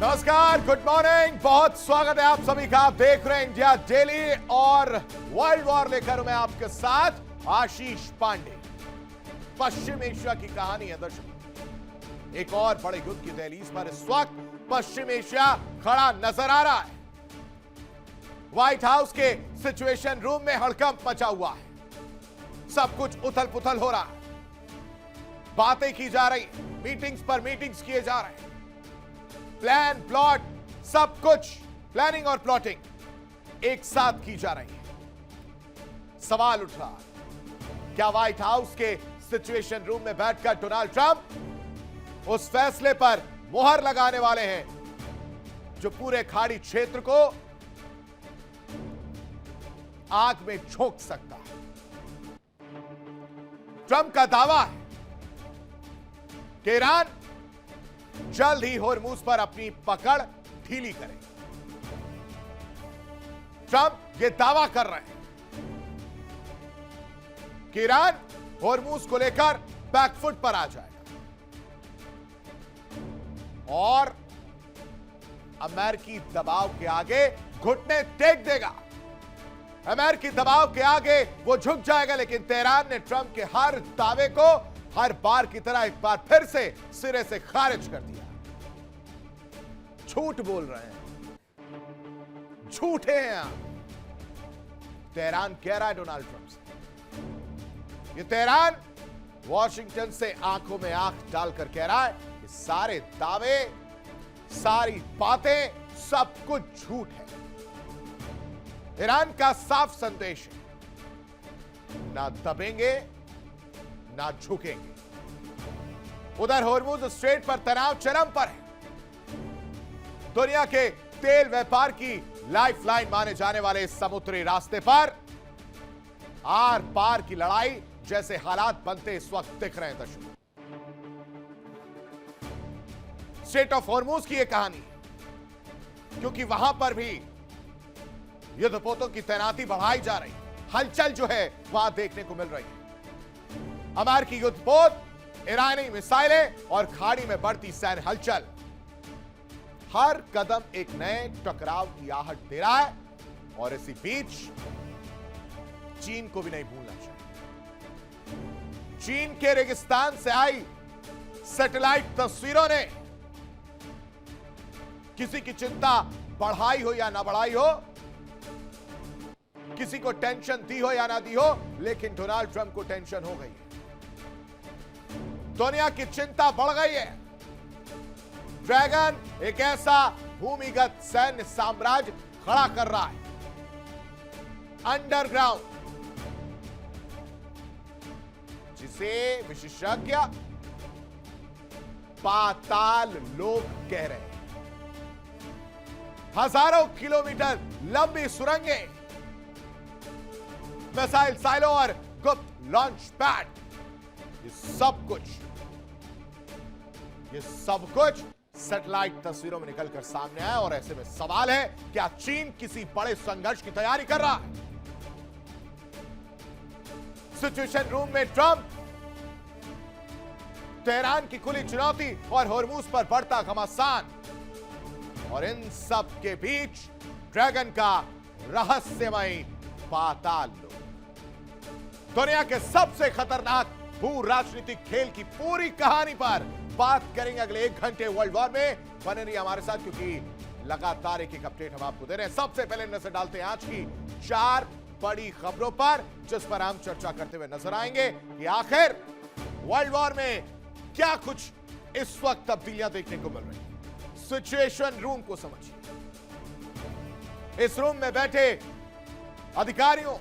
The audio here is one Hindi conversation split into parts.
नमस्कार, गुड मॉर्निंग, बहुत स्वागत है आप सभी का। आप देख रहे हैं इंडिया डेली और वर्ल्ड वॉर लेकर मैं आपके साथ आशीष पांडे। पश्चिम एशिया की कहानी है दर्शकों। एक और बड़े युद्ध की दहलीज पर इस वक्त पश्चिम एशिया खड़ा नजर आ रहा है। व्हाइट हाउस के सिचुएशन रूम में हड़कंप मचा हुआ है। सब कुछ उथल पुथल हो रहा है, बातें की जा रही, मीटिंग्स पर मीटिंग्स किए जा रहे हैं, प्लान प्लॉट सब कुछ, प्लानिंग और प्लॉटिंग एक साथ की जा रही है। सवाल उठ रहा, क्या व्हाइट हाउस के सिचुएशन रूम में बैठकर डोनाल्ड ट्रंप उस फैसले पर मुहर लगाने वाले हैं जो पूरे खाड़ी क्षेत्र को आग में झोंक सकता है? ट्रंप का दावा है कि ईरान जल्द ही होर्मुज पर अपनी पकड़ ढीली करेगा। ट्रंप यह दावा कर रहे हैं कि ईरान होर्मुज को लेकर बैकफुट पर आ जाएगा और अमेरिकी दबाव के आगे घुटने टेक देगा। अमेरिकी दबाव के आगे वो झुक जाएगा। लेकिन तेहरान ने ट्रंप के हर दावे को हर बार की तरह एक बार फिर से सिरे से खारिज कर दिया। झूठ बोल रहे हैं, झूठे हैं आप। तेहरान कह रहा है डोनाल्ड ट्रंप से, ये तेहरान वॉशिंगटन से आंखों में आंख डालकर कह रहा है कि सारे दावे, सारी बातें, सब कुछ झूठ है। ईरान का साफ संदेश है, ना दबेंगे ना झुकेंगे। उधर होर्मुज स्ट्रेट पर तनाव चरम पर है। दुनिया के तेल व्यापार की लाइफलाइन माने जाने वाले इस समुद्री रास्ते पर आर पार की लड़ाई जैसे हालात बनते इस वक्त दिख रहे हैं दर्शकों। स्ट्रेट ऑफ होर्मुज की यह कहानी, क्योंकि वहां पर भी युद्धपोतों की तैनाती बढ़ाई जा रही, हलचल जो है वहां देखने को मिल रही है। अमेरिकी युद्धपोत, ईरानी मिसाइलें और खाड़ी में बढ़ती सैन्य हलचल, हर कदम एक नए टकराव की आहट दे रहा है। और इसी बीच चीन को भी नहीं भूलना चाहिए। चीन के रेगिस्तान से आई सैटेलाइट तस्वीरों ने किसी की चिंता बढ़ाई हो या ना बढ़ाई हो, किसी को टेंशन दी हो या ना दी हो, लेकिन डोनाल्ड ट्रंप को टेंशन हो गई है। दुनिया की चिंता बढ़ गई है। ड्रैगन एक ऐसा भूमिगत सैन्य साम्राज्य खड़ा कर रहा है, अंडरग्राउंड, जिसे विशेषज्ञ पाताल लोक कह रहे हैं। हजारों किलोमीटर लंबी सुरंगें, मिसाइल साइलो और गुप्त लॉन्च पैड, ये सब कुछ सैटेलाइट तस्वीरों में निकलकर सामने आया। और ऐसे में सवाल है, क्या चीन किसी बड़े संघर्ष की तैयारी कर रहा है? सिचुएशन रूम में ट्रंप, तेहरान की खुली चुनौती और होर्मुज पर बढ़ता घमासान, और इन सब के बीच ड्रैगन का रहस्यमय पाताल लोक। दुनिया के सबसे खतरनाक भू राजनीतिक खेल की पूरी कहानी पर बात करेंगे अगले 1 घंटे वर्ल्ड वॉर में। बने रहिए हमारे साथ, क्योंकि लगातार एक अपडेट हम आपको दे रहे हैं। सबसे पहले नजर डालते हैं आज की 4 बड़ी खबरों पर, जिस पर हम चर्चा करते हुए नजर आएंगे कि आखिर वर्ल्ड वॉर में क्या कुछ इस वक्त तब्दीलियां देखने को मिल रही हैं। सिचुएशन रूम को समझिए। इस रूम में बैठे अधिकारियों,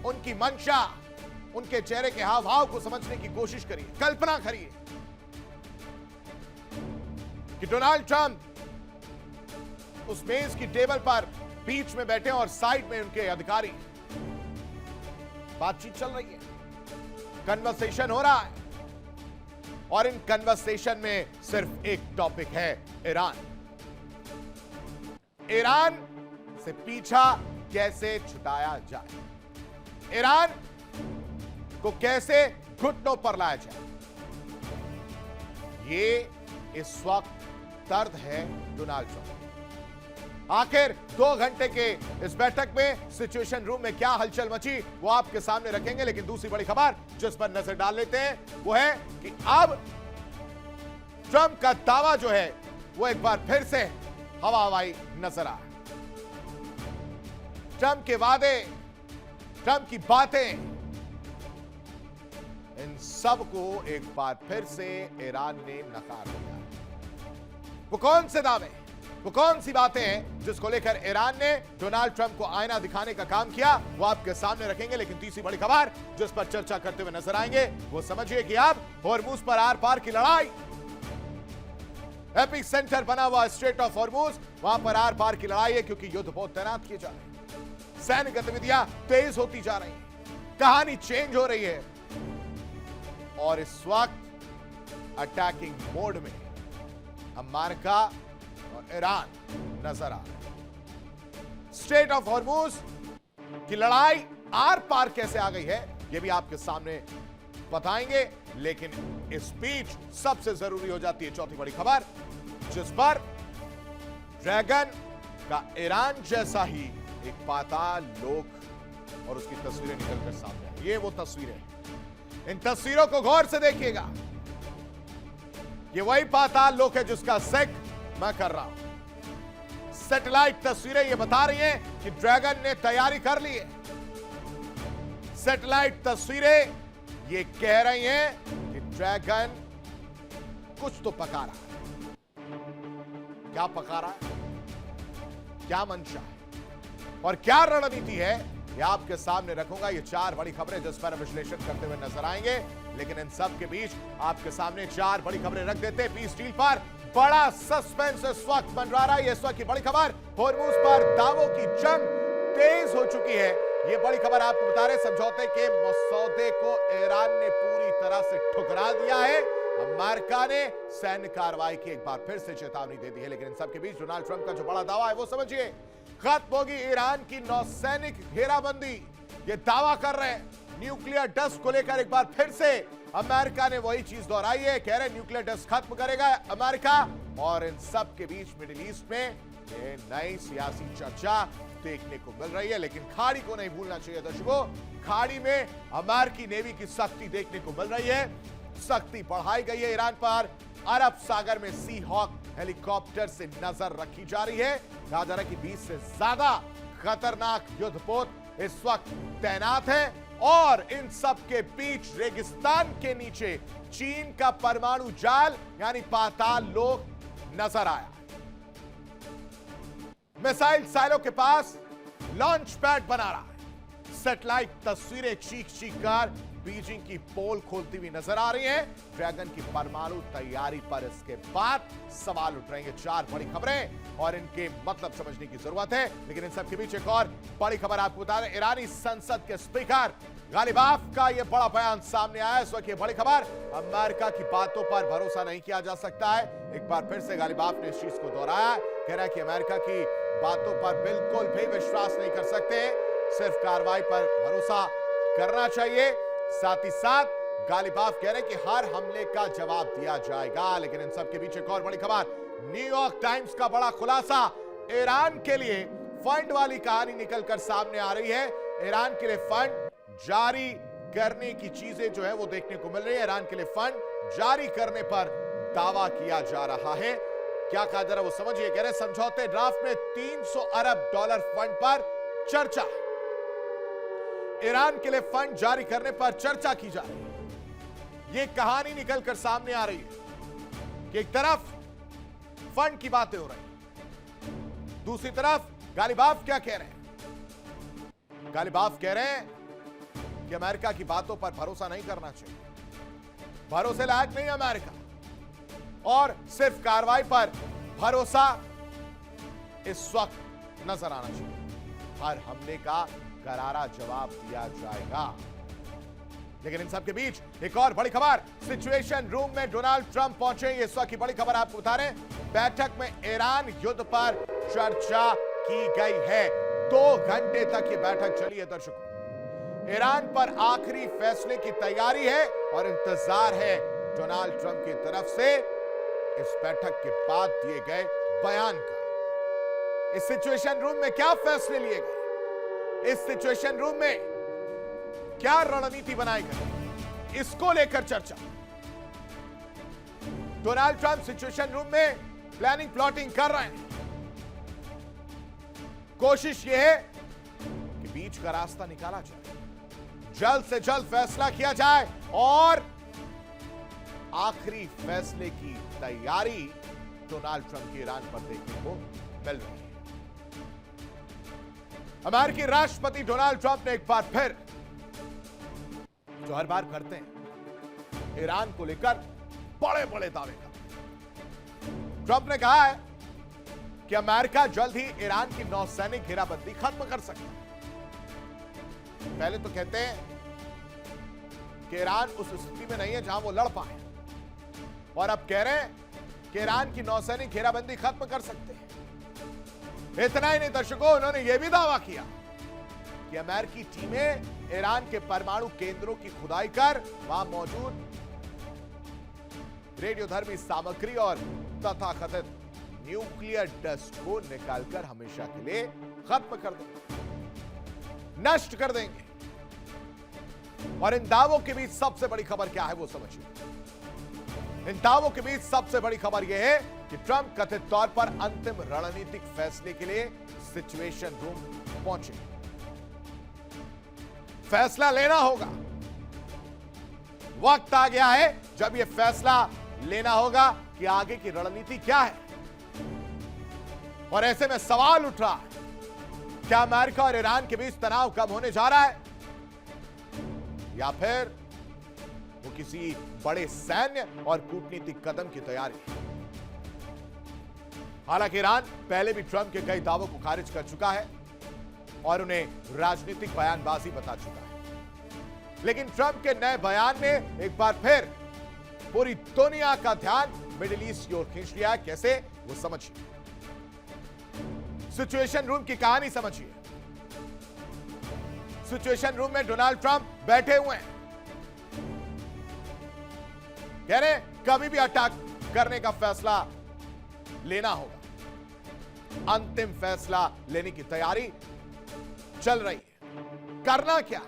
उनकी मंशा, उनके चेहरे के हाव भाव को समझने की कोशिश करिए। कल्पना करिए कि डोनाल्ड ट्रंप उस मेज की टेबल पर बीच में बैठे और साइड में उनके अधिकारी, बातचीत चल रही है, कन्वर्सेशन हो रहा है, और इन कन्वर्सेशन में सिर्फ एक टॉपिक है, ईरान। ईरान से पीछा कैसे छुटाया जाए, ईरान को कैसे घुटनों पर लाया जाए, ये इस वक्त दर्द है डोनाल्ड ट्रंप। आखिर 2 घंटे के इस बैठक में सिचुएशन रूम में क्या हलचल मची वो आपके सामने रखेंगे, लेकिन दूसरी बड़ी खबर जिस पर नजर डाल लेते हैं वो है कि अब ट्रंप का दावा जो है वो एक बार फिर से हवा हवाई नजर आ। ट्रंप के वादे, ट्रंप की बातें, इन सब को एक बार फिर से ईरान ने नकार दिया। वो कौन से दावे, वो कौन सी बातें हैं जिसको लेकर ईरान ने डोनाल्ड ट्रंप को आईना दिखाने का काम किया, वो आपके सामने रखेंगे। लेकिन तीसरी बड़ी खबर जिस पर चर्चा करते हुए नजर आएंगे वो समझिए कि अब हॉर्मूज पर आर पार की लड़ाई, एपिक सेंटर बना हुआ स्ट्रेट ऑफ हॉर्मूज, वहां पर आर पार की लड़ाई है क्योंकि युद्ध बहुत तैनात किए जा रहे हैं, सैन्य गतिविधियां तेज होती जा रही हैं, कहानी चेंज हो रही है और इस वक्त अटैकिंग मोड में अमेरिका और ईरान नजर आ रहा है। स्ट्रेट ऑफ हॉर्मूज की लड़ाई आर पार कैसे आ गई है यह भी आपके सामने बताएंगे, लेकिन इस बीच सबसे जरूरी हो जाती है चौथी बड़ी खबर जिस पर ड्रैगन का ईरान जैसा ही एक पाताल लोक और उसकी तस्वीरें निकलकर सामने आई। ये वो तस्वीरें हैं, इन तस्वीरों को गौर से देखिएगा। ये वही पाताल लोक है जिसका जिक्र मैं कर रहा हूं। सैटेलाइट तस्वीरें ये बता रही हैं कि ड्रैगन ने तैयारी कर ली है। सैटेलाइट तस्वीरें ये कह रही हैं कि ड्रैगन कुछ तो पका रहा है। क्या पका रहा है, क्या मंशा है और क्या रणनीति है, ये आपके सामने रखूंगा। ये 4 बड़ी खबरें जिस पर विश्लेषण करते हुए नजर आएंगे, लेकिन इन सब के बीच आपके सामने 4 बड़ी खबरें रख देते हैं। पीस डील पर बड़ा सस्पेंस इस वक्त मंडरा रहा है। ये इस वक्त की बड़ी खबर, हॉर्मूज पर दावों की जंग तेज हो चुकी है। ये बड़ी खबर आपको बता रहे, समझौते के मसौदे को ईरान ने पूरी तरह से ठुकरा दिया है। अमेरिका ने सैन्य कार्रवाई की एक बार फिर से चेतावनी दे दी है। लेकिन इन सब के बीच डोनाल्ड ट्रंप का जो बड़ा दावा है वो समझिए, खत्म होगी ईरान की नौसैनिक घेराबंदी। ये दावा कर रहे हैं न्यूक्लियर डस्ट को लेकर एक बार फिर से अमेरिका ने वही चीज दोहराई है। कह रहे न्यूक्लियर डस्ट खत्म करेगा अमेरिका। और इन सब के बीच मिडिल ईस्ट में ये नई सियासी चर्चा देखने को मिल रही है। लेकिन खाड़ी को नहीं भूलना चाहिए दर्शकों, खाड़ी में अमेरिकी नेवी की सख्ती देखने को मिल रही है। सख्ती बढ़ाई गई है ईरान पर। अरब सागर में सी हॉक हेलीकॉप्टर से नजर रखी जा रही है। कहा जा रहा है कि 20 से ज्यादा खतरनाक युद्धपोत इस वक्त तैनात है और इन सब के बीच रेगिस्तान के नीचे चीन का परमाणु जाल यानी पाताल लोक नजर आया। मिसाइल साइलो के पास लॉन्च पैड बना रहा है। सैटेलाइट तस्वीरें चीख चीख कर बीजिंग की पोल खोलती हुई नजर आ रही हैं। ड्रैगन की परमाणु तैयारी पर इसके बाद सवाल उठ रहे हैं। 4 बड़ी खबरें और इनके मतलब समझने की जरूरत है। लेकिन इन सब के बीच एक और बड़ी खबर आपको बता रहे, ईरानी संसद के स्पीकर गालिबाफ का यह बड़ा बयान सामने आया। इस वक्त ये बड़ी खबर, अमेरिका की बातों पर भरोसा नहीं किया जा सकता है। एक बार फिर से गालिबाफ ने इस चीज को दोहराया। कह रहा है कि अमेरिका की बातों पर बिल्कुल भी विश्वास नहीं कर सकते, सिर्फ कार्रवाई पर भरोसा करना चाहिए। साथ ही साथ गालिबाफ कह रहे हैं कि हर हमले का जवाब दिया जाएगा। लेकिन इन सब के बीच एक और बड़ी खबर, न्यूयॉर्क टाइम्स का बड़ा खुलासा, ईरान के लिए फंड वाली कहानी निकलकर सामने आ रही है। ईरान के लिए फंड जारी करने की चीजें जो है वो देखने को मिल रही है। ईरान के लिए फंड जारी करने पर दावा किया जा रहा है। क्या कहा जा रहा है वो समझिए। कह रहे समझौते ड्राफ्ट में $300 अरब फंड पर चर्चा, ईरान के लिए फंड जारी करने पर चर्चा की जा रही है। यह कहानी निकलकर सामने आ रही है कि एक तरफ फंड की बातें हो रही, दूसरी तरफ गालिबाफ क्या कह रहे हैं। गालिबाफ कह रहे हैं कि अमेरिका की बातों पर भरोसा नहीं करना चाहिए, भरोसे लायक नहीं अमेरिका, और सिर्फ कार्रवाई पर भरोसा इस वक्त नजर आना चाहिए। हर हमले का करारा जवाब दिया जाएगा। लेकिन इन सब के बीच एक और बड़ी खबर, सिचुएशन रूम में डोनाल्ड ट्रंप पहुंचे। ये इस वक्त की बड़ी खबर आपको बता रहे हैं। बैठक में ईरान युद्ध पर चर्चा की गई है। 2 घंटे तक ये बैठक चली है दर्शकों। ईरान पर आखिरी फैसले की तैयारी है और इंतजार है डोनाल्ड ट्रंप की तरफ से इस बैठक के बाद दिए गए बयान का। इस सिचुएशन रूम में क्या फैसले लिए गए, इस सिचुएशन रूम में क्या रणनीति बनाई गई, इसको लेकर चर्चा। डोनाल्ड ट्रंप सिचुएशन रूम में प्लानिंग प्लॉटिंग कर रहे हैं। कोशिश यह है कि बीच का रास्ता निकाला जाए, जल्द से जल्द फैसला किया जाए और आखिरी फैसले की तैयारी डोनाल्ड ट्रंप के ईरान पर देखने को मिल रही है। अमेरिकी राष्ट्रपति डोनाल्ड ट्रंप ने एक बार फिर, जो हर बार करते हैं, ईरान को लेकर बड़े बड़े दावे कर। ट्रंप ने कहा है कि अमेरिका जल्द ही ईरान की नौसैनिक घेराबंदी खत्म कर सकता है। पहले तो कहते हैं कि ईरान उस स्थिति में नहीं है जहां वो लड़ पाए, और अब कह रहे हैं कि ईरान की नौसैनिक घेराबंदी खत्म कर सकते हैं। इतना ही नहीं दर्शकों, उन्होंने यह भी दावा किया कि अमेरिकी टीमें ईरान के परमाणु केंद्रों की खुदाई कर वहां मौजूद रेडियोधर्मी सामग्री और तथाकथित न्यूक्लियर डस्ट को निकालकर हमेशा के लिए खत्म कर देंगे, नष्ट कर देंगे। और इन दावों के बीच सबसे बड़ी खबर क्या है वो समझिए। इन दावों के बीच सबसे बड़ी खबर यह है कि ट्रंप कथित तौर पर अंतिम रणनीतिक फैसले के लिए सिचुएशन रूम पहुंचे। फैसला लेना होगा, वक्त आ गया है जब यह फैसला लेना होगा कि आगे की रणनीति क्या है। और ऐसे में सवाल उठ रहा है, क्या अमेरिका और ईरान के बीच तनाव कम होने जा रहा है, या फिर वो किसी बड़े सैन्य और कूटनीतिक कदम की तैयारी है। हालांकि ईरान पहले भी ट्रंप के कई दावों को खारिज कर चुका है और उन्हें राजनीतिक बयानबाजी बता चुका है, लेकिन ट्रंप के नए बयान ने एक बार फिर पूरी दुनिया का ध्यान मिडिल ईस्ट की ओर खींच लिया। कैसे, वो समझिए। सिचुएशन रूम की कहानी समझिए। सिचुएशन रूम में डोनाल्ड ट्रंप बैठे हुए हैं, कह रहे कभी भी अटैक करने का फैसला लेना होगा। अंतिम फैसला लेने की तैयारी चल रही है। करना क्या है,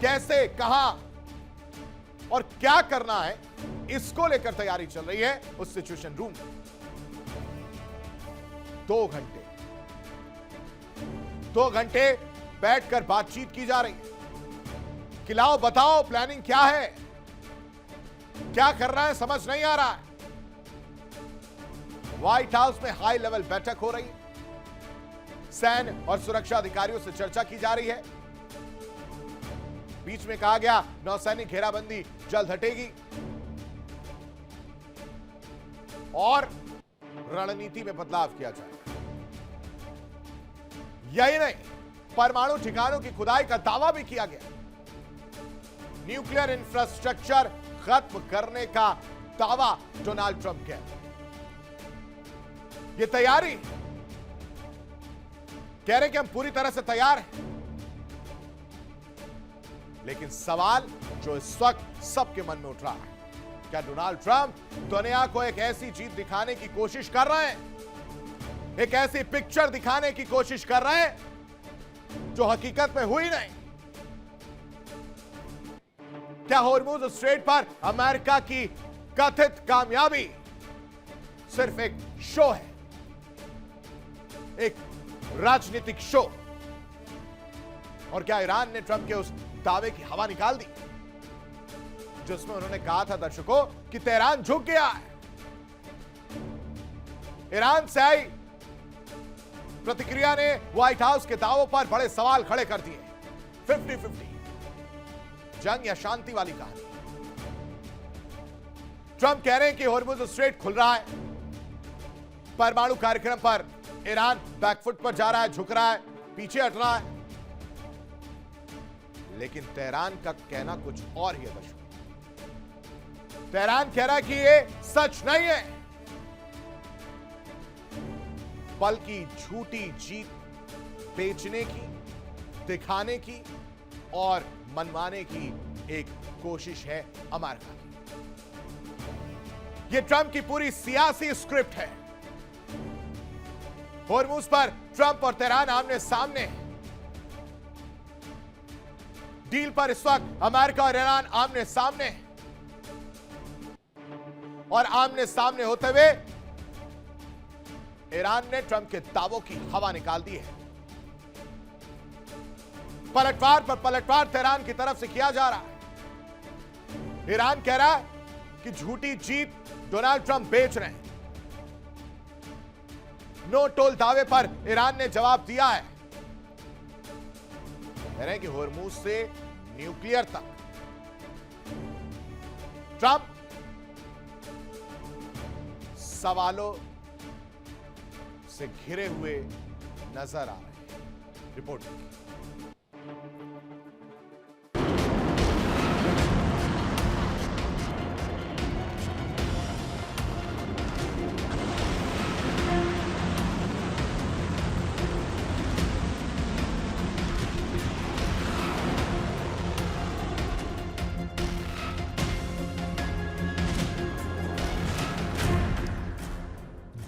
कैसे, कहां और क्या करना है, इसको लेकर तैयारी चल रही है उस सिचुएशन रूम में। 2 घंटे बैठकर बातचीत की जा रही है। खिलाओ बताओ, प्लानिंग क्या है, क्या करना है, समझ नहीं आ रहा है। व्हाइट हाउस में हाई लेवल बैठक हो रही है, सैन्य और सुरक्षा अधिकारियों से चर्चा की जा रही है। बीच में कहा गया नौसैनिक घेराबंदी जल्द हटेगी और रणनीति में बदलाव किया जाएगा। यही नहीं, परमाणु ठिकानों की खुदाई का दावा भी किया गया। न्यूक्लियर इंफ्रास्ट्रक्चर खत्म करने का दावा डोनाल्ड ट्रंप के। ये तैयारी, कह रहे कि हम पूरी तरह से तैयार हैं, लेकिन सवाल जो इस वक्त सबके मन में उठ रहा है, क्या डोनाल्ड ट्रंप दुनिया को एक ऐसी जीत दिखाने की कोशिश कर रहे हैं, एक ऐसी पिक्चर दिखाने की कोशिश कर रहे हैं जो हकीकत में हुई नहीं? क्या हॉर्मुज़ स्ट्रेट पर अमेरिका की कथित कामयाबी सिर्फ एक शो है, एक राजनीतिक शो? और क्या ईरान ने ट्रंप के उस दावे की हवा निकाल दी जिसमें उन्होंने कहा था दर्शकों कि तेहरान झुक गया है? ईरान से आई प्रतिक्रिया ने व्हाइट हाउस के दावों पर बड़े सवाल खड़े कर दिए। 50-50 जंग या शांति वाली कहानी। ट्रंप कह रहे हैं कि हॉर्मुज़ स्ट्रेट खुल रहा है, परमाणु कार्यक्रम पर ईरान बैकफुट पर जा रहा है, झुक रहा है, पीछे हट रहा है। लेकिन तेहरान का कहना कुछ और ही है दर्शकों। तेहरान कह रहा है कि यह सच नहीं है, बल्कि झूठी जीत बेचने की, दिखाने की और मनवाने की एक कोशिश है अमेरिका की। ये ट्रंप की पूरी सियासी स्क्रिप्ट है। होर्मुज पर ट्रंप और तेहरान आमने सामने हैं। डील पर इस वक्त अमेरिका और ईरान आमने सामने हैं। और आमने सामने होते हुए ईरान ने ट्रंप के दावों की हवा निकाल दी है। पलटवार पर पलटवार तेहरान की तरफ से किया जा रहा है। ईरान कह रहा है कि झूठी जीत डोनाल्ड ट्रंप बेच रहे हैं। नो टोल दावे पर ईरान ने जवाब दिया है। कह रहे हैं कि होर्मुज से न्यूक्लियर तक ट्रंप सवालों से घिरे हुए नजर आ रहे हैं। रिपोर्ट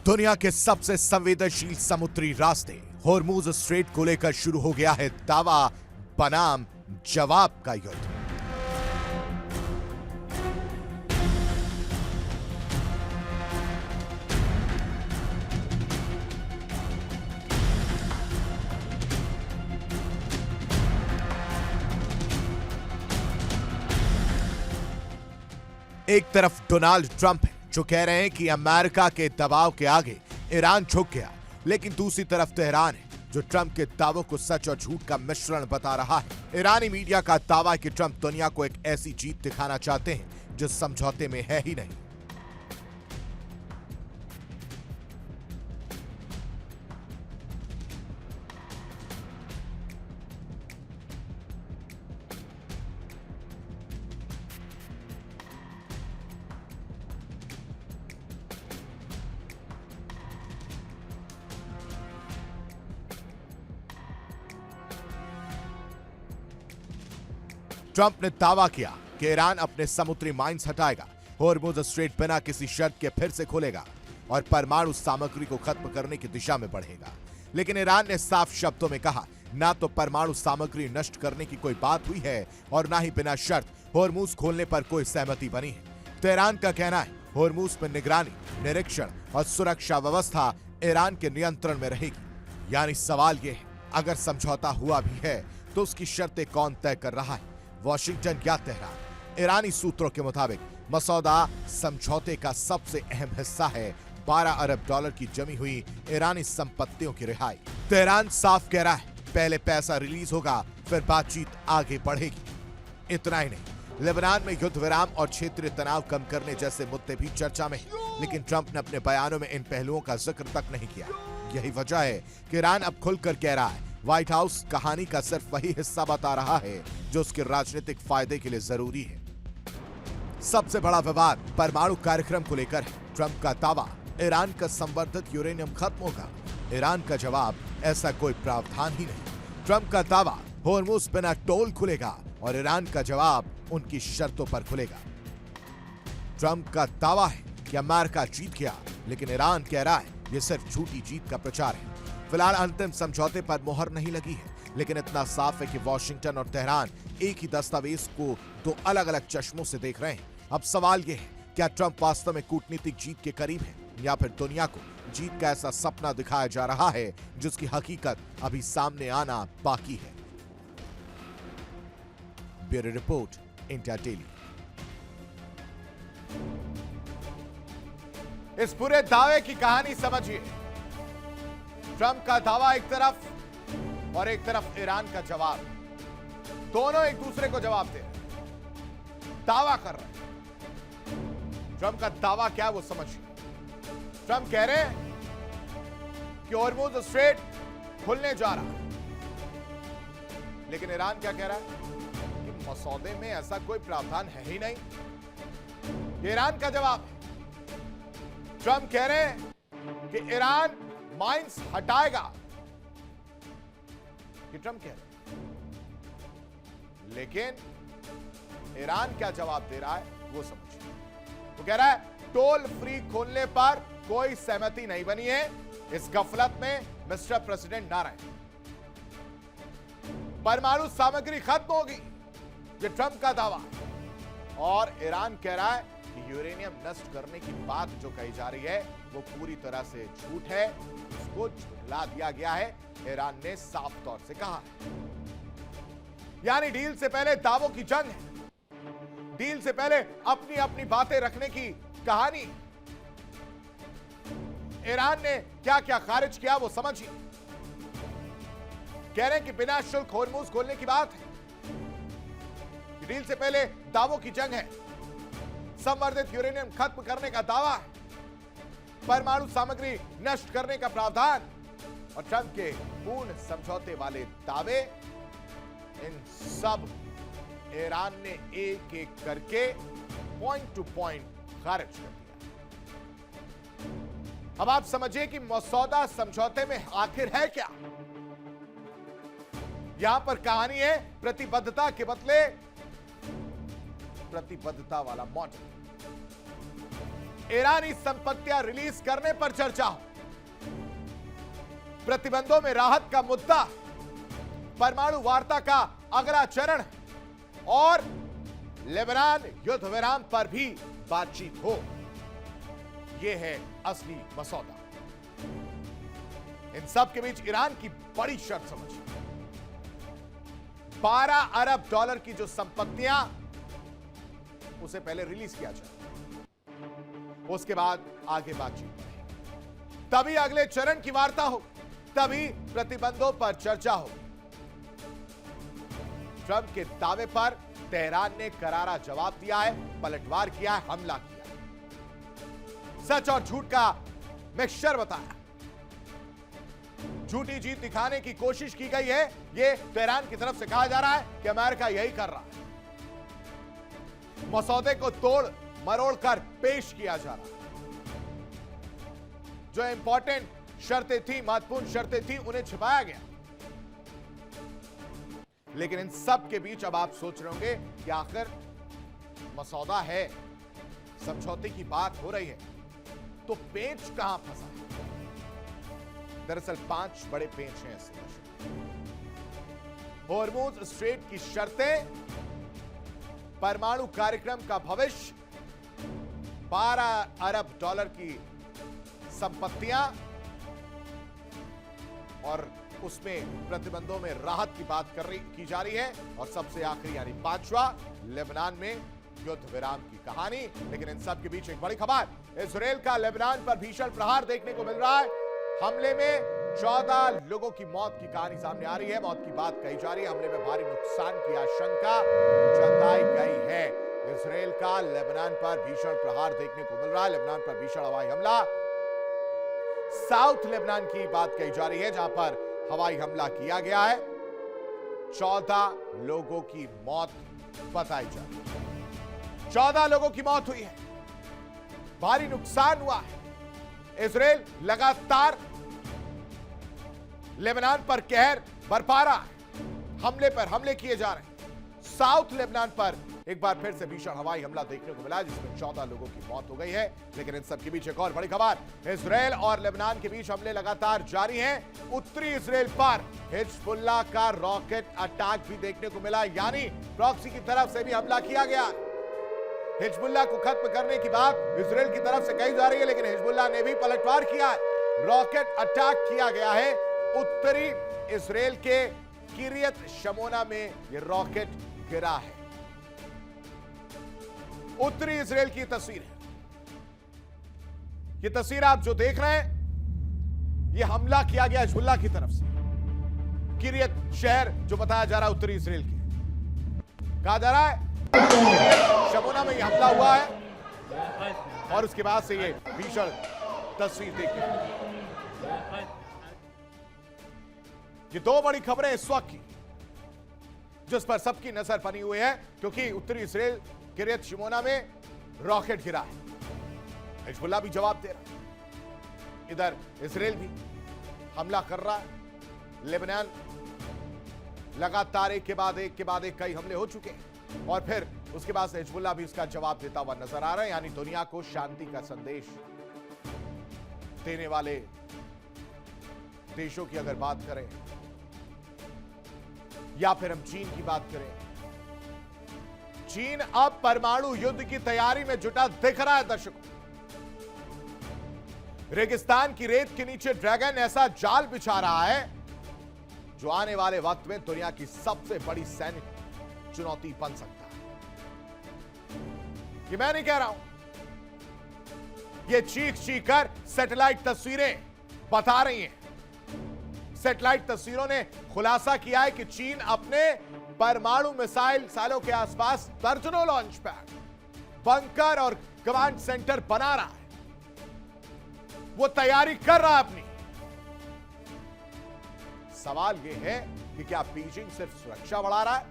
दुनिया के सबसे संवेदनशील समुद्री रास्ते होर्मुज स्ट्रेट को लेकर शुरू हो गया है दावा बनाम जवाब का युद्ध। एक तरफ डोनाल्ड ट्रंप है जो कह रहे हैं कि अमेरिका के दबाव के आगे ईरान झुक गया, लेकिन दूसरी तरफ तेहरान है जो ट्रंप के दावों को सच और झूठ का मिश्रण बता रहा है। ईरानी मीडिया का दावा है कि ट्रंप दुनिया को एक ऐसी जीत दिखाना चाहते हैं जो समझौते में है ही नहीं। ट्रंप ने दावा किया कि ईरान अपने समुद्री माइंस हटाएगा, होर्मुज स्ट्रेट बिना किसी शर्त के फिर से खोलेगा और परमाणु सामग्री को खत्म करने की दिशा में बढ़ेगा। लेकिन ईरान ने साफ शब्दों में कहा, ना तो परमाणु सामग्री नष्ट करने की कोई बात हुई है और ना ही बिना शर्त होर्मुज खोलने पर कोई सहमति बनी है। तेहरान का कहना है होर्मुज पर निगरानी, निरीक्षण और सुरक्षा व्यवस्था ईरान के नियंत्रण में रहेगी। यानी सवाल यह है, अगर समझौता हुआ भी है तो उसकी शर्तें कौन तय कर रहा है, वॉशिंगटन या तेहरान? ईरानी सूत्रों के मुताबिक मसौदा समझौते का सबसे अहम हिस्सा है 12 अरब डॉलर की जमी हुई ईरानी संपत्तियों की रिहाई। तेहरान साफ कह रहा है पहले पैसा रिलीज होगा, फिर बातचीत आगे बढ़ेगी। इतना ही नहीं, लेबनान में युद्ध विराम और क्षेत्रीय तनाव कम करने जैसे मुद्दे भी चर्चा में हैं, लेकिन ट्रंप ने अपने बयानों में इन पहलुओं का जिक्र तक नहीं किया। यही वजह है कि ईरान अब खुलकर कह रहा है व्हाइट हाउस कहानी का सिर्फ वही हिस्सा बता रहा है जो उसके राजनीतिक फायदे के लिए जरूरी है। सबसे बड़ा विवाद परमाणु कार्यक्रम को लेकर है। ट्रंप का दावा, ईरान का संवर्धित यूरेनियम खत्म होगा। ईरान का जवाब, ऐसा कोई प्रावधान ही नहीं। ट्रंप का दावा, होर्मुज बिना टोल खुलेगा और ईरान का जवाब, उनकी शर्तों पर खुलेगा। ट्रंप का दावा है कि अमेरिका जीत गया, लेकिन ईरान कह रहा है यह सिर्फ झूठी जीत का प्रचार है। फिलहाल अंतिम समझौते पर मोहर नहीं लगी है, लेकिन इतना साफ है कि वॉशिंगटन और तेहरान एक ही दस्तावेज को दो अलग अलग चश्मों से देख रहे हैं। अब सवाल यह है, क्या ट्रंप वास्तव में कूटनीतिक जीत के करीब है या फिर दुनिया को जीत का ऐसा सपना दिखाया जा रहा है जिसकी हकीकत अभी सामने आना बाकी है। Bureau report, India daily. इस पूरे दावे की कहानी समझिए। ट्रंप का दावा एक तरफ और एक तरफ ईरान का जवाब। दोनों एक दूसरे को जवाब दे रहे हैं, दावा कर रहे हैं। ट्रंप का दावा क्या है वो समझिए। ट्रंप कह रहे हैं कि होर्मुज स्ट्रेट खुलने जा रहा है, लेकिन ईरान क्या कह रहा है कि मसौदे में ऐसा कोई प्रावधान है ही नहीं। ईरान का जवाब है। ट्रंप कह रहे हैं कि ईरान माइंस हटाएगा, कि ट्रंप कह रहे हैं, लेकिन ईरान क्या जवाब दे रहा है वो समझिए। वो कह रहा है टोल फ्री खोलने पर कोई सहमति नहीं बनी है। इस गफलत में मिस्टर प्रेसिडेंट ना रहे। परमाणु सामग्री खत्म होगी, ये ट्रंप का दावा है। और ईरान कह रहा है कि यूरेनियम नष्ट करने की बात जो कही जा रही है वो पूरी तरह से झूठ है, उसको झुठला दिया गया है, ईरान ने साफ तौर से कहा है। यानी डील से पहले दावों की जंग है, डील से पहले अपनी अपनी बातें रखने की कहानी। ईरान ने क्या क्या खारिज किया वो समझिए। कह रहे हैं कि बिना शुल्क होर्मुज खोलने की बात है, डील से पहले दावों की जंग है, संवर्धित यूरेनियम खत्म करने का दावा है, परमाणु सामग्री नष्ट करने का प्रावधान और ट्रंप के पूर्ण समझौते वाले दावे। इन सब ईरान ने एक एक करके पॉइंट टू पॉइंट खारिज कर दिया। अब आप समझिए कि मसौदा समझौते में आखिर है क्या। यहां पर कहानी है प्रतिबद्धता के बदले प्रतिबद्धता वाला मॉडल। ईरानी संपत्तियां रिलीज करने पर चर्चा हो, प्रतिबंधों में राहत का मुद्दा, परमाणु वार्ता का अगला चरण और लेबनान युद्ध विराम पर भी बातचीत हो। यह है असली मसौदा। इन सब के बीच ईरान की बड़ी शर्त समझिए। 12 अरब डॉलर की जो संपत्तियां, उसे पहले रिलीज किया जाए, उसके बाद आगे बातचीत बढ़े, तभी अगले चरण की वार्ता हो, तभी प्रतिबंधों पर चर्चा हो। ट्रंप के दावे पर तेहरान ने करारा जवाब दिया है, पलटवार किया है, हमला किया, सच और झूठ का मिक्सचर बताया, झूठी जीत दिखाने की कोशिश की गई है। यह तेहरान की तरफ से कहा जा रहा है कि अमेरिका यही कर रहा है, मसौदे को तोड़ मरोड़ कर पेश किया जा रहा है, जो इंपॉर्टेंट शर्तें थी, महत्वपूर्ण शर्तें थी, उन्हें छिपाया गया। लेकिन इन सब के बीच अब आप सोच रहे होंगे कि आखिर मसौदा है, समझौते की बात हो रही है, तो पेंच कहां फंसा है। दरअसल 5 बड़े पेंच हैं इसमें। होर्मुज स्ट्रेट की शर्तें, परमाणु कार्यक्रम का भविष्य, 12 अरब डॉलर की संपत्तियां और उसमें प्रतिबंधों में राहत की बात की जा रही है। और सबसे आखिरी यानी 5वां, लेबनान में युद्ध विराम की कहानी। लेकिन इन सब के बीच एक बड़ी खबर, इजराइल का लेबनान पर भीषण प्रहार देखने को मिल रहा है। हमले में 14 लोगों की मौत की कहानी सामने आ रही है, मौत की बात कही जा रही है। हमले में भारी नुकसान की आशंका जताई गई है। इजराइल का लेबनान पर भीषण प्रहार देखने को मिल रहा है, लेबनान पर भीषण हवाई हमला। साउथ लेबनान की बात कही जा रही है, जहां पर हवाई हमला किया गया है। 14 लोगों की मौत बताई जा रही है, 14 लोगों की मौत हुई है, भारी नुकसान हुआ है। इजराइल लगातार लेबनान पर कहर बरपा रहा है, हमले पर हमले किए जा रहे हैं। साउथ लेबनान पर एक बार फिर से भीषण हवाई हमला देखने को मिला, जिसमें 14 लोगों की मौत हो गई है। लेकिन इन सब के बीच एक और बड़ी खबर, इजराइल और लेबनान के बीच हमले लगातार जारी हैं। उत्तरी इजराइल पर हिजबुल्लाह का रॉकेट अटैक भी देखने को मिला, यानी प्रॉक्सी की तरफ से भी हमला किया गया। हिजबुल्लाह को खत्म करने की बात इजराइल की तरफ से कही जा रही है, लेकिन हिजबुल्लाह ने भी पलटवार किया है। रॉकेट अटैक किया गया है उत्तरी इजराइल के किरियत शमोना में, यह रॉकेट गिरा है। उत्तरी इजराइल की तस्वीर है, यह तस्वीर आप जो देख रहे हैं, यह हमला किया गया हिजबुल्लाह की तरफ से। किरियत शहर जो बताया जा रहा है उत्तरी इजराइल के, कहा जा रहा है शमोना में यह हमला हुआ है और उसके बाद से यह भीषण तस्वीर देखिए। ये 2 बड़ी खबरें इस वक्त की, जिस पर सबकी नजर बनी हुई है, क्योंकि उत्तरी इजराइल किरियत शिमोना में रॉकेट गिरा है। हिजबुल्लाह भी जवाब दे रहा है, इधर इजराइल भी हमला कर रहा है। लेबनान लगातार एक के बाद एक कई हमले हो चुके हैं और फिर उसके बाद हिजबुल्लाह भी उसका जवाब देता हुआ नजर आ रहा है। यानी दुनिया को शांति का संदेश देने वाले देशों की अगर बात करें या फिर हम चीन की बात करें, चीन अब परमाणु युद्ध की तैयारी में जुटा दिख रहा है दर्शकों। रेगिस्तान की रेत के नीचे ड्रैगन ऐसा जाल बिछा रहा है जो आने वाले वक्त में दुनिया की सबसे बड़ी सैन्य चुनौती बन सकता है। ये मैं नहीं कह रहा हूं, ये चीख कर सैटेलाइट तस्वीरें बता रही हैं। सैटेलाइट तस्वीरों ने खुलासा किया है कि चीन अपने परमाणु मिसाइल सालों के आसपास दर्जनों लॉन्च पैड, बंकर और कमांड सेंटर बना रहा है। वो तैयारी कर रहा है अपनी। सवाल यह है कि क्या बीजिंग सिर्फ सुरक्षा बढ़ा रहा है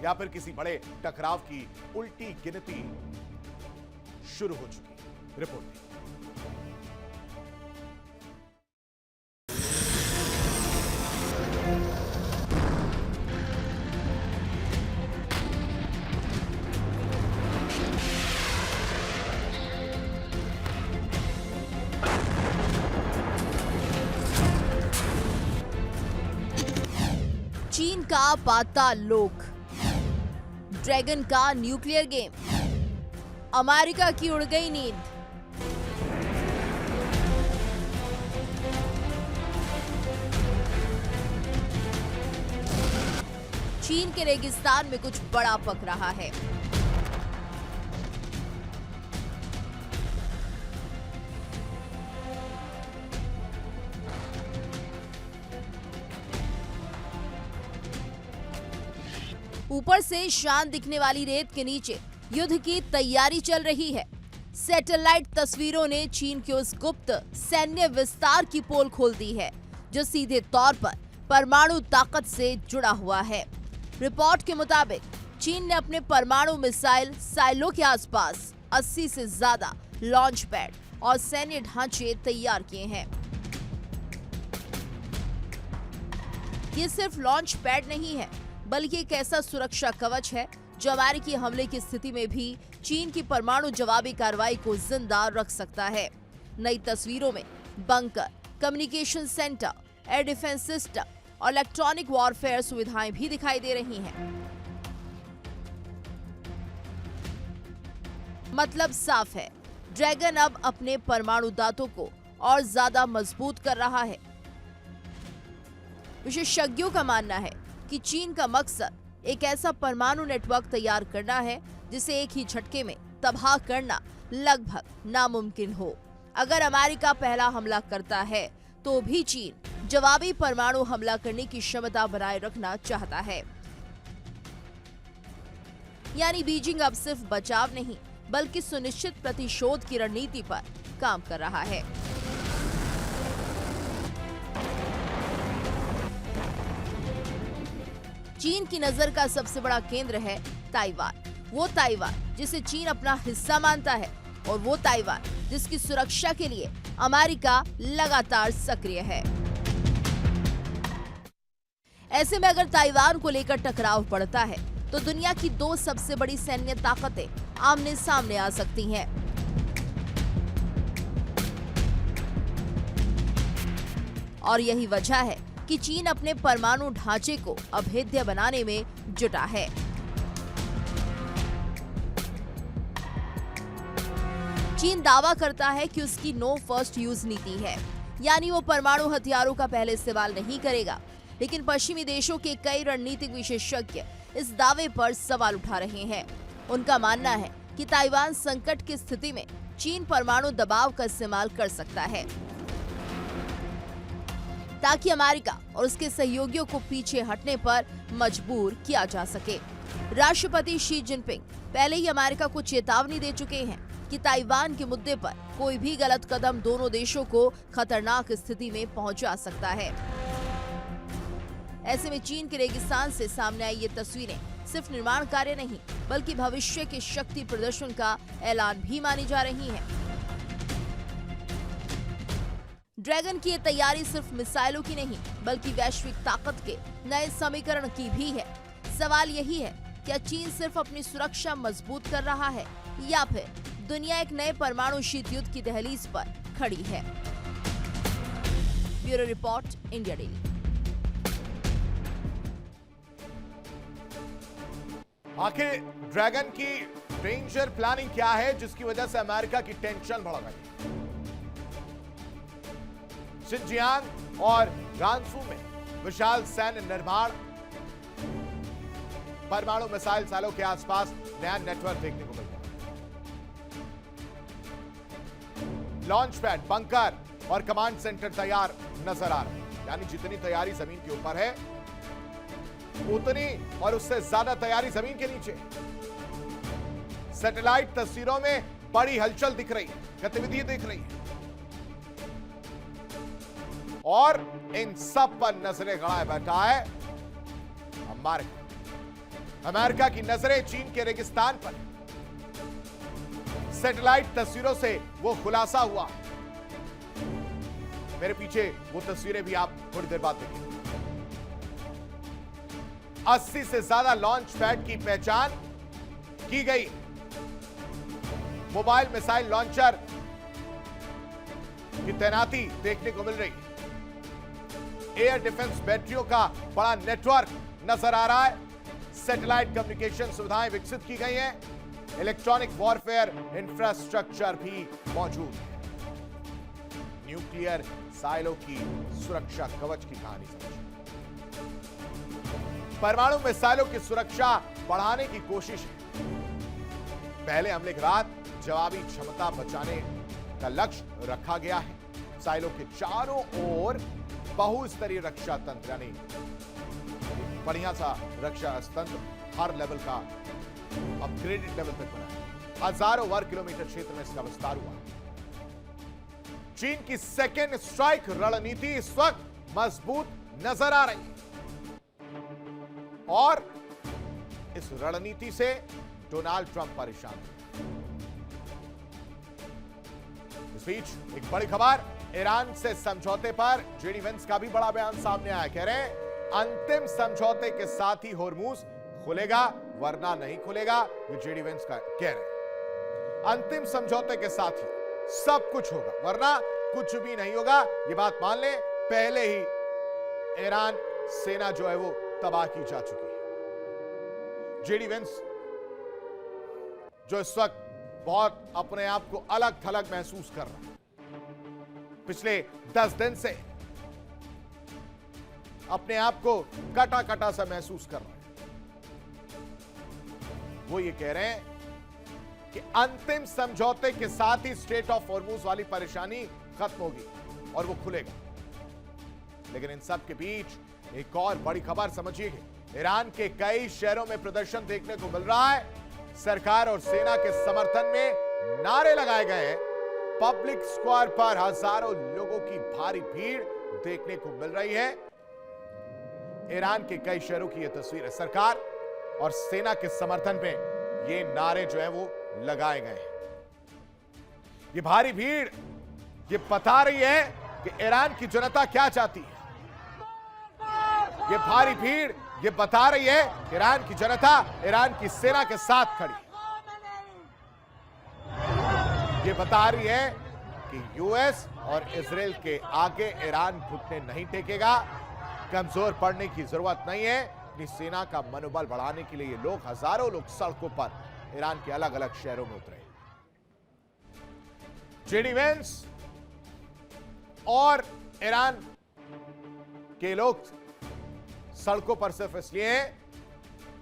या फिर किसी बड़े टकराव की उल्टी गिनती शुरू हो चुकी है। रिपोर्ट चीन का पाताल लोक, ड्रैगन का न्यूक्लियर गेम, अमेरिका की उड़ गई नींद। चीन के रेगिस्तान में कुछ बड़ा पक रहा है। ऊपर से शान दिखने वाली रेत के नीचे युद्ध की तैयारी चल रही है। सैटेलाइट तस्वीरों ने चीन के उस गुप्त सैन्य विस्तार की पोल खोल दी है जो सीधे तौर पर परमाणु ताकत से जुड़ा हुआ है। रिपोर्ट के मुताबिक चीन ने अपने परमाणु मिसाइल साइलो के आसपास 80 से ज्यादा लॉन्च पैड और सैन्य ढांचे तैयार किए हैं। ये सिर्फ लॉन्च पैड नहीं है, बल्कि एक ऐसा सुरक्षा कवच है जो अमेरिकी हमले की स्थिति में भी चीन की परमाणु जवाबी कार्रवाई को जिंदा रख सकता है। नई तस्वीरों में bunker, communication centre, air defence system और इलेक्ट्रॉनिक वॉरफेयर सुविधाएं भी दिखाई दे रही हैं। मतलब साफ है, ड्रैगन अब अपने परमाणु दांतों को और ज्यादा मजबूत कर रहा है। विशेषज्ञों का मानना है कि चीन का मकसद एक ऐसा परमाणु नेटवर्क तैयार करना है जिसे एक ही झटके में तबाह करना लगभग नामुमकिन हो। अगर अमेरिका पहला हमला करता है तो भी चीन जवाबी परमाणु हमला करने की क्षमता बनाए रखना चाहता है। यानी बीजिंग अब सिर्फ बचाव नहीं बल्कि सुनिश्चित प्रतिशोध की रणनीति पर काम कर रहा है। चीन की नजर का सबसे बड़ा केंद्र है ताइवान। वो ताइवान जिसे चीन अपना हिस्सा मानता है और वो ताइवान जिसकी सुरक्षा के लिए अमेरिका लगातार सक्रिय है। ऐसे में अगर ताइवान को लेकर टकराव बढ़ता है तो दुनिया की दो सबसे बड़ी सैन्य ताकतें आमने सामने आ सकती हैं। और यही वजह है कि चीन अपने परमाणु ढांचे को अभेद्य बनाने में जुटा है। चीन दावा करता है कि उसकी नो फर्स्ट यूज नीति है, यानी वो परमाणु हथियारों का पहले इस्तेमाल नहीं करेगा। लेकिन पश्चिमी देशों के कई रणनीतिक विशेषज्ञ इस दावे पर सवाल उठा रहे हैं। उनका मानना है कि ताइवान संकट की स्थिति में चीन परमाणु दबाव का इस्तेमाल कर सकता है ताकि अमेरिका और उसके सहयोगियों को पीछे हटने पर मजबूर किया जा सके। राष्ट्रपति शी जिनपिंग पहले ही अमेरिका को चेतावनी दे चुके हैं कि ताइवान के मुद्दे पर कोई भी गलत कदम दोनों देशों को खतरनाक स्थिति में पहुंचा सकता है। ऐसे में चीन के रेगिस्तान से सामने आई ये तस्वीरें सिर्फ निर्माण कार्य नहीं बल्कि भविष्य के शक्ति प्रदर्शन का ऐलान भी मानी जा रही है। ड्रैगन की ये तैयारी सिर्फ मिसाइलों की नहीं बल्कि वैश्विक ताकत के नए समीकरण की भी है। सवाल यही है क्या चीन सिर्फ अपनी सुरक्षा मजबूत कर रहा है या फिर दुनिया एक नए परमाणु शीत युद्ध की दहलीज पर खड़ी है? Bureau report, India daily. आखिर ड्रैगन की डेंजर प्लानिंग क्या है जिसकी वजह से अमेरिका की टेंशन बढ़ गई? शिनजियांग और गांसू में विशाल सैन्य निर्माण, परमाणु मिसाइल सालों के आसपास नया नेटवर्क देखने को मिल रहा है। लॉन्च पैड, बंकर और कमांड सेंटर तैयार नजर आ रहे हैं। यानी जितनी तैयारी जमीन के ऊपर है उतनी और उससे ज्यादा तैयारी जमीन के नीचे। सैटेलाइट तस्वीरों में बड़ी हलचल दिख रही है, गतिविधि दिख रही है और इन सब पर नजरें गड़ाए बैठा है अमेरिका की नजरें चीन के रेगिस्तान पर। सैटेलाइट तस्वीरों से वो खुलासा हुआ है। मेरे पीछे वो तस्वीरें भी आप थोड़ी देर बाद देखेंगे। 80 से ज्यादा लॉन्च पैड की पहचान की गई। मोबाइल मिसाइल लॉन्चर की तैनाती देखने को मिल रही है। एयर डिफेंस बैटरियों का बड़ा नेटवर्क नजर आ रहा है। सैटेलाइट कम्युनिकेशन सुविधाएं विकसित की गई हैं। इलेक्ट्रॉनिक वॉरफेयर इंफ्रास्ट्रक्चर भी मौजूद है। न्यूक्लियर साइलो की सुरक्षा कवच की कहानी समझिए। परमाणु मिसाइलों की सुरक्षा बढ़ाने की कोशिश है। पहले हमले के बाद जवाबी क्षमता बचाने का लक्ष्य रखा गया है। मिसाइलों के चारों ओर बहुस्तरीय रक्षा तंत्र, यानी बढ़िया सा रक्षा तंत्र हर लेवल का अपग्रेडेड लेवल तक बना है। हजारों वर्ग किलोमीटर क्षेत्र में इसका विस्तार हुआ है। चीन की सेकेंड स्ट्राइक रणनीति इस वक्त मजबूत नजर आ रही है और इस रणनीति से डोनाल्ड ट्रंप परेशान हैं। इस बीच एक बड़ी खबर, ईरान से समझौते पर जेडी वेंस का भी बड़ा बयान सामने आया। कह रहे हैं अंतिम समझौते के साथ ही होर्मुज खुलेगा वरना नहीं खुलेगा। ये जेडी वेंस का कह रहे हैं अंतिम समझौते के साथ ही सब कुछ होगा वरना कुछ भी नहीं होगा। ये बात मान लें, पहले ही ईरान सेना जो है वो तबाह की जा चुकी है। जेडी वेंस जो इस वक्त बहुत अपने आप को अलग थलग महसूस कर रहा है, पिछले 10 दिन से अपने आप को कटा कटा सा महसूस कर रहा है। वो ये कह रहे हैं कि अंतिम समझौते के साथ ही स्ट्रेट ऑफ हॉर्मुज वाली परेशानी खत्म होगी और वो खुलेगा। लेकिन इन सब के बीच एक और बड़ी खबर समझिए। ईरान के कई शहरों में प्रदर्शन देखने को मिल रहा है। सरकार और सेना के समर्थन में नारे लगाए गए हैं। पब्लिक स्क्वायर पर हजारों लोगों की भारी भीड़ देखने को मिल रही है। ईरान के कई शहरों की यह तस्वीर है। सरकार और सेना के समर्थन में ये नारे जो है वो लगाए गए हैं। ये भारी भीड़ ये बता रही है कि ईरान की जनता क्या चाहती है। ये भारी भीड़ ये बता रही है कि ईरान की जनता ईरान की सेना के साथ खड़ी है। ये बता रही है कि यूएस और इजराइल के आगे ईरान घुटने नहीं टेकेगा। कमजोर पड़ने की जरूरत नहीं है। अपनी सेना का मनोबल बढ़ाने के लिए ये लोग, हजारों लोग सड़कों पर ईरान के अलग अलग शहरों में उतरे। जेडी वेंस और ईरान के लोग सड़कों पर सिर्फ इसलिए हैं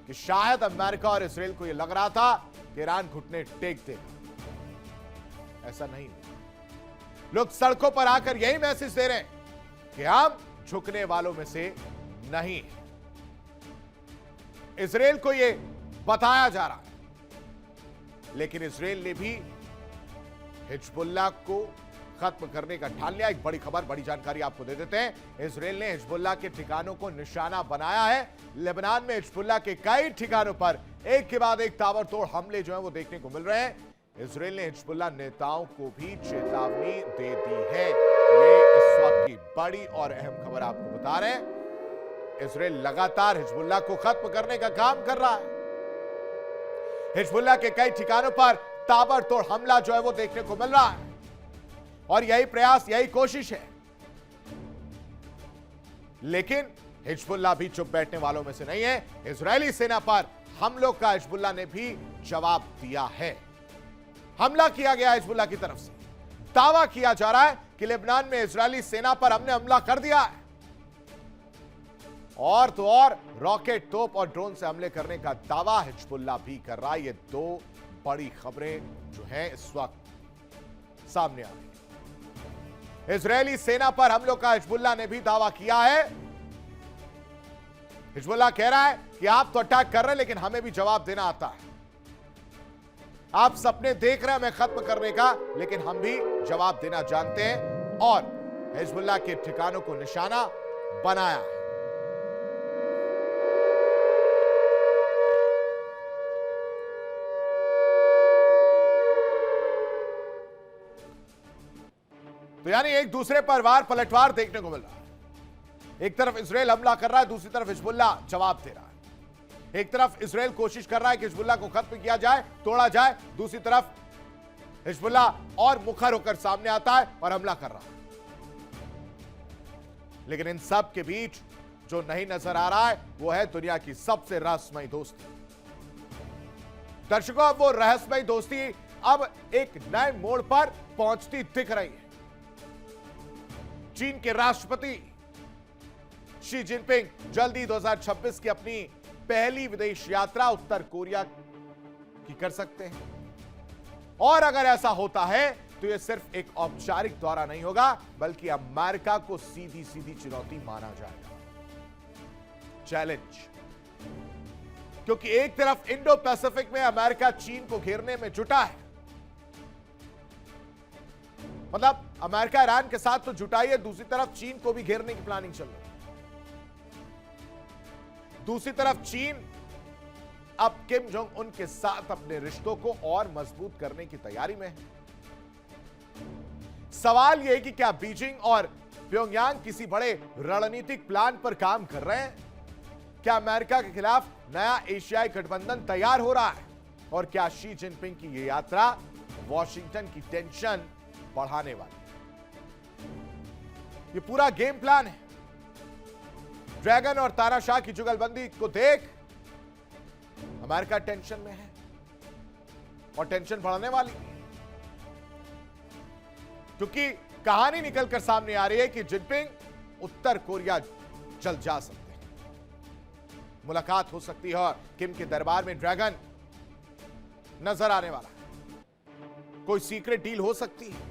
कि शायद अमेरिका और इजराइल को यह लग रहा था कि ईरान घुटने टेक देगा। ऐसा नहीं हुआ। लोग सड़कों पर आकर यही मैसेज दे रहे हैं कि हम झुकने वालों में से नहीं हैं। इजराइल को यह बताया जा रहा है, लेकिन इजराइल ने भी हिजबुल्लाह को खत्म करने का ठान लिया। एक बड़ी खबर, बड़ी जानकारी आपको दे देते हैं। इजराइल ने हिजबुल्लाह के ठिकानों को निशाना बनाया है। लेबनान में हिजबुल्लाह के कई ठिकानों पर एक के बाद एक ताबड़तोड़ हमले जो है वो देखने को मिल रहे हैं। इजराइल ने हिजबुल्लाह नेताओं को भी चेतावनी दे दी है। ये इस वक्त की बड़ी और अहम खबर आपको बता रहे हैं। इजराइल लगातार हिजबुल्लाह को खत्म करने का काम कर रहा है। हिजबुल्लाह के कई ठिकानों पर ताबड़तोड़ हमला जो है वो देखने को मिल रहा है और यही प्रयास, यही कोशिश है। लेकिन हिजबुल्लाह भी चुप बैठने वालों में से नहीं है। इजरायली सेना पर हमलों का हिजबुल्लाह ने भी जवाब दिया है। हमला किया गया हिजबुल्लाह की तरफ से। दावा किया जा रहा है कि लेबनान में इजरायली सेना पर हमने हमला कर दिया है और तो और रॉकेट, तोप और ड्रोन से हमले करने का दावा हिजबुल्लाह भी कर रहा है। ये दो बड़ी खबरें जो हैं इस वक्त सामने आ रही हैं। इजरायली सेना पर हमलों का हिजबुल्लाह ने भी दावा किया है। हिजबुल्लाह कह रहा है कि आप तो अटैक कर रहे हैं लेकिन हमें भी जवाब देना आता है। आप सपने देख रहे हैं हमें खत्म करने का, लेकिन हम भी जवाब देना जानते हैं और हिजबुल्लाह के ठिकानों को निशाना बनाया है। तो यानी एक दूसरे पर वार पलटवार देखने को मिल रहा है। एक तरफ इजराइल हमला कर रहा है, दूसरी तरफ हिजबुल्लाह जवाब दे रहा है। एक तरफ इजराइल कोशिश कर रहा है कि हिजबुल्लाह को खत्म किया जाए, तोड़ा जाए, दूसरी तरफ हिजबुल्लाह और मुखर होकर सामने आता है और हमला कर रहा है। लेकिन इन सब के बीच जो नहीं नजर आ रहा है वो है दुनिया की सबसे रहस्यमयी दोस्ती। दर्शकों, अब वो रहस्यमयी दोस्ती अब एक नए मोड़ पर पहुंचती दिख रही है। चीन के राष्ट्रपति शी जिनपिंग जल्दी 2026 की अपनी पहली विदेश यात्रा उत्तर कोरिया की कर सकते हैं और अगर ऐसा होता है तो यह सिर्फ एक औपचारिक दौरा नहीं होगा बल्कि अमेरिका को सीधी सीधी चुनौती माना जाएगा, चैलेंज। क्योंकि एक तरफ इंडो पैसिफिक में अमेरिका चीन को घेरने में जुटा है, मतलब अमेरिका ईरान के साथ तो जुटा ही है, दूसरी तरफ चीन को भी घेरने की प्लानिंग चल रही है। दूसरी तरफ चीन अब किम जोंग उन के साथ अपने रिश्तों को और मजबूत करने की तैयारी में है। सवाल यह है कि क्या बीजिंग और प्योंगयांग किसी बड़े रणनीतिक प्लान पर काम कर रहे हैं? क्या अमेरिका के खिलाफ नया एशियाई गठबंधन तैयार हो रहा है? और क्या शी जिनपिंग की यह यात्रा वॉशिंगटन की टेंशन बढ़ाने वाली? ये पूरा गेम प्लान है। ड्रैगन और तानाशाह की जुगलबंदी को देख अमेरिका टेंशन में है और टेंशन बढ़ने वाली, क्योंकि कहानी निकलकर सामने आ रही है कि जिनपिंग उत्तर कोरिया जल्द जा सकते हैं, मुलाकात हो सकती है और किम के दरबार में ड्रैगन नजर आने वाला है। कोई सीक्रेट डील हो सकती है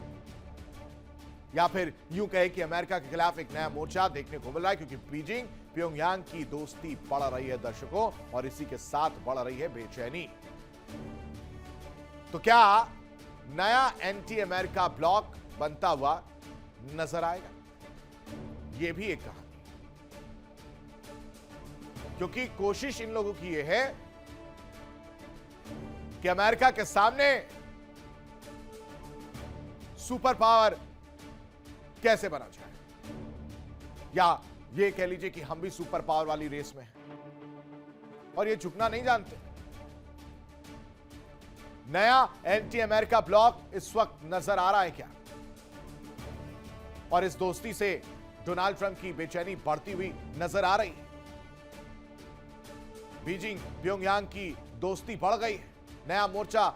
या फिर यूं कहे कि अमेरिका के खिलाफ एक नया मोर्चा देखने को मिल रहा है, क्योंकि बीजिंग प्योंगयांग की दोस्ती बढ़ रही है दर्शकों, और इसी के साथ बढ़ रही है बेचैनी। तो क्या नया एंटी अमेरिका ब्लॉक बनता हुआ नजर आएगा? यह भी एक कहानी, क्योंकि कोशिश इन लोगों की यह है कि अमेरिका के सामने सुपर पावर कैसे बना जाए, या ये कह लीजिए कि हम भी सुपर पावर वाली रेस में हैं और ये झुकना नहीं जानते। नया एंटी अमेरिका ब्लॉक इस वक्त नजर आ रहा है क्या? और इस दोस्ती से डोनाल्ड ट्रंप की बेचैनी बढ़ती हुई नजर आ रही है। बीजिंग प्योंगयांग की दोस्ती बढ़ गई है, नया मोर्चा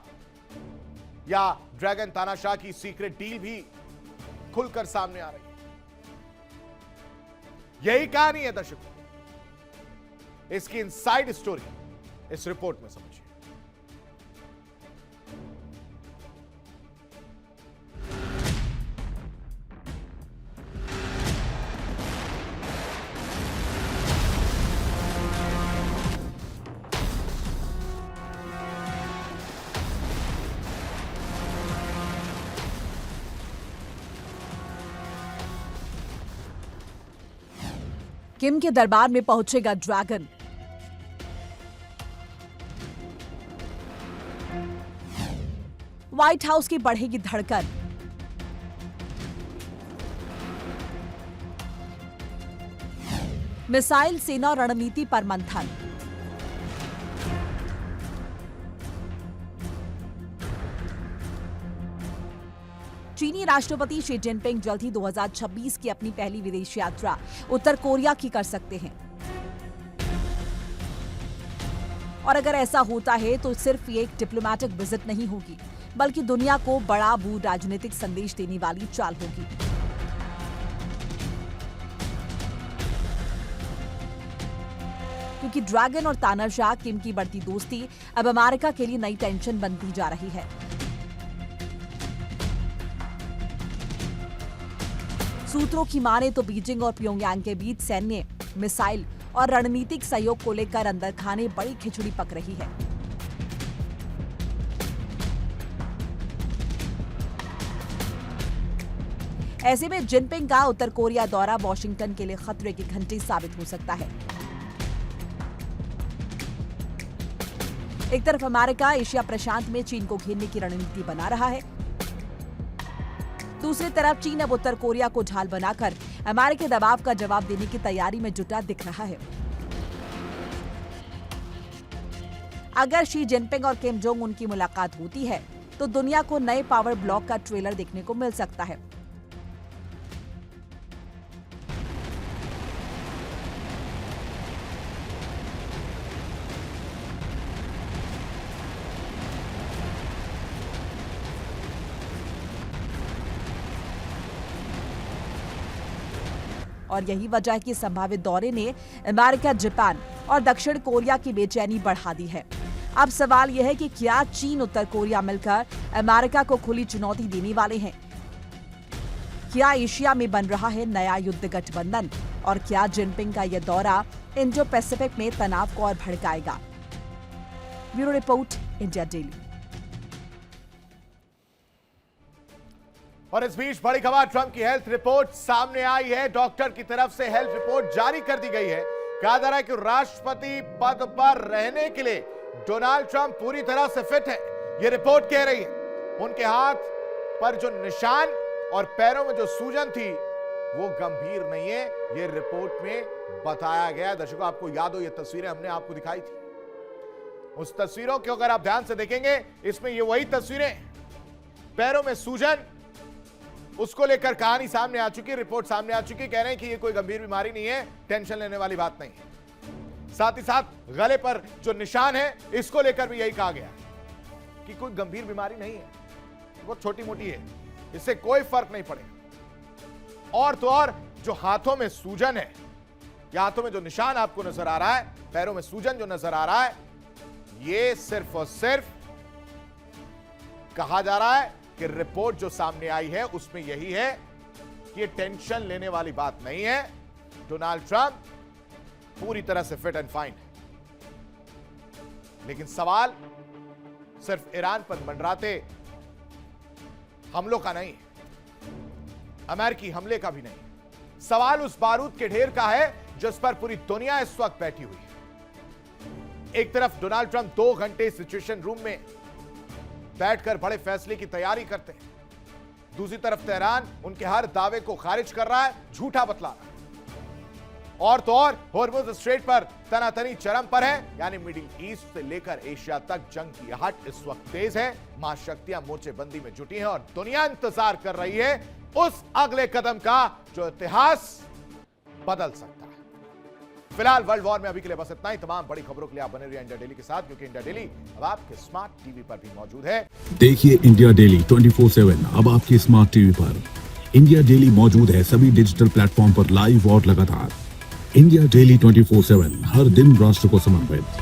या ड्रैगन तानाशाह की सीक्रेट डील भी खुलकर सामने आ रही है। यही कहानी है दर्शकों, इसकी इनसाइड स्टोरी इस रिपोर्ट में समझिए। किम के दरबार में पहुंचेगा ड्रैगन। व्हाइट हाउस की बढ़ेगी धड़कन। मिसाइल सेना रणनीति पर मंथन। राष्ट्रपति शी जिनपिंग जल्द ही 2026 की अपनी पहली विदेश यात्रा उत्तर कोरिया की कर सकते हैं। और अगर ऐसा होता है तो सिर्फ ये एक डिप्लोमैटिक विजिट नहीं होगी, बल्कि दुनिया को बड़ा भू राजनीतिक संदेश देने वाली चाल होगी। क्योंकि ड्रैगन और तानाशाह किम की बढ़ती दोस्ती अब अमेरिका के लिए नई टेंशन बनती जा रही है। सूत्रों की माने तो बीजिंग और प्योंगयांग के बीच सैन्य, मिसाइल और रणनीतिक सहयोग को लेकर अंदर खाने बड़ी खिचड़ी पक रही है। ऐसे में जिनपिंग का उत्तर कोरिया दौरा वॉशिंगटन के लिए खतरे की घंटी साबित हो सकता है। एक तरफ अमेरिका एशिया प्रशांत में चीन को घेरने की रणनीति बना रहा है, दूसरी तरफ चीन अब उत्तर कोरिया को ढाल बनाकर अमेरिकी दबाव का जवाब देने की तैयारी में जुटा दिख रहा है। अगर शी जिनपिंग और किम जोंग उन की मुलाकात होती है तो दुनिया को नए पावर ब्लॉक का ट्रेलर देखने को मिल सकता है। और यही वजह है कि संभावित दौरे ने अमेरिका, जापान और दक्षिण कोरिया की बेचैनी बढ़ा दी है। अब सवाल यह है कि क्या चीन उत्तर कोरिया मिलकर अमेरिका को खुली चुनौती देने वाले हैं? क्या एशिया में बन रहा है नया युद्ध गठबंधन? और क्या जिनपिंग का यह दौरा इंडो पैसिफिक में तनाव को और भड़काएगा? Bureau report, India Daily. और इस बीच बड़ी खबर, ट्रंप की हेल्थ रिपोर्ट सामने आई है। डॉक्टर की तरफ से हेल्थ रिपोर्ट जारी कर दी गई है। कहा जा रहा है कि राष्ट्रपति पद पर रहने के लिए डोनाल्ड ट्रंप पूरी तरह से फिट है। यह रिपोर्ट कह रही है। उनके हाथ पर जो निशान और पैरों में जो सूजन थी वो गंभीर नहीं है, यह रिपोर्ट में बताया गया। दर्शकों, आपको याद हो ये तस्वीरें हमने आपको दिखाई थी। उस तस्वीरों को अगर आप ध्यान से देखेंगे, इसमें ये वही तस्वीरें, पैरों में सूजन, उसको लेकर कहानी सामने आ चुकी, रिपोर्ट सामने आ चुकी। कह रहे हैं कि ये कोई गंभीर बीमारी नहीं है, टेंशन लेने वाली बात नहीं है। साथ ही साथ गले पर जो निशान है, इसको लेकर भी यही कहा गया कि कोई गंभीर बीमारी नहीं है, वो छोटी मोटी है, इससे कोई फर्क नहीं पड़ेगा। और तो और जो हाथों में सूजन है, या हाथों में जो निशान आपको नजर आ रहा है, पैरों में सूजन जो नजर आ रहा है, ये सिर्फ और सिर्फ कहा जा रहा है कि रिपोर्ट जो सामने आई है उसमें यही है कि ये टेंशन लेने वाली बात नहीं है। डोनाल्ड ट्रंप पूरी तरह से फिट एंड फाइन है। लेकिन सवाल सिर्फ ईरान पर मंडराते हमलों का नहीं, अमेरिकी हमले का भी नहीं। सवाल उस बारूद के ढेर का है जिस पर पूरी दुनिया इस वक्त बैठी हुई है। एक तरफ डोनाल्ड ट्रंप 2 घंटे सिचुएशन रूम में बैठकर बड़े फैसले की तैयारी करते हैं, दूसरी तरफ तेहरान उनके हर दावे को खारिज कर रहा है, झूठा बतला रहा है। और तो और हॉर्मुज़ स्ट्रेट पर तनातनी चरम पर है, यानी मिडिल ईस्ट से लेकर एशिया तक जंग की आहट इस वक्त तेज है। महाशक्तियां मोर्चेबंदी में जुटी हैं और दुनिया इंतजार कर रही है उस अगले कदम का जो इतिहास बदल सकता है। फिलहाल वर्ल्ड वॉर में अभी के लिए बस इतना ही। तमाम बड़ी खबरों के लिए आप बने रहिए इंडिया डेली के साथ, क्योंकि इंडिया डेली अब आपके स्मार्ट टीवी पर भी मौजूद है। देखिए इंडिया डेली 24/7 अब आपके स्मार्ट टीवी पर। इंडिया डेली मौजूद है सभी डिजिटल प्लेटफॉर्म पर लाइव और लगातार। इंडिया डेली 24/7 हर दिन राष्ट्र को समर्पित।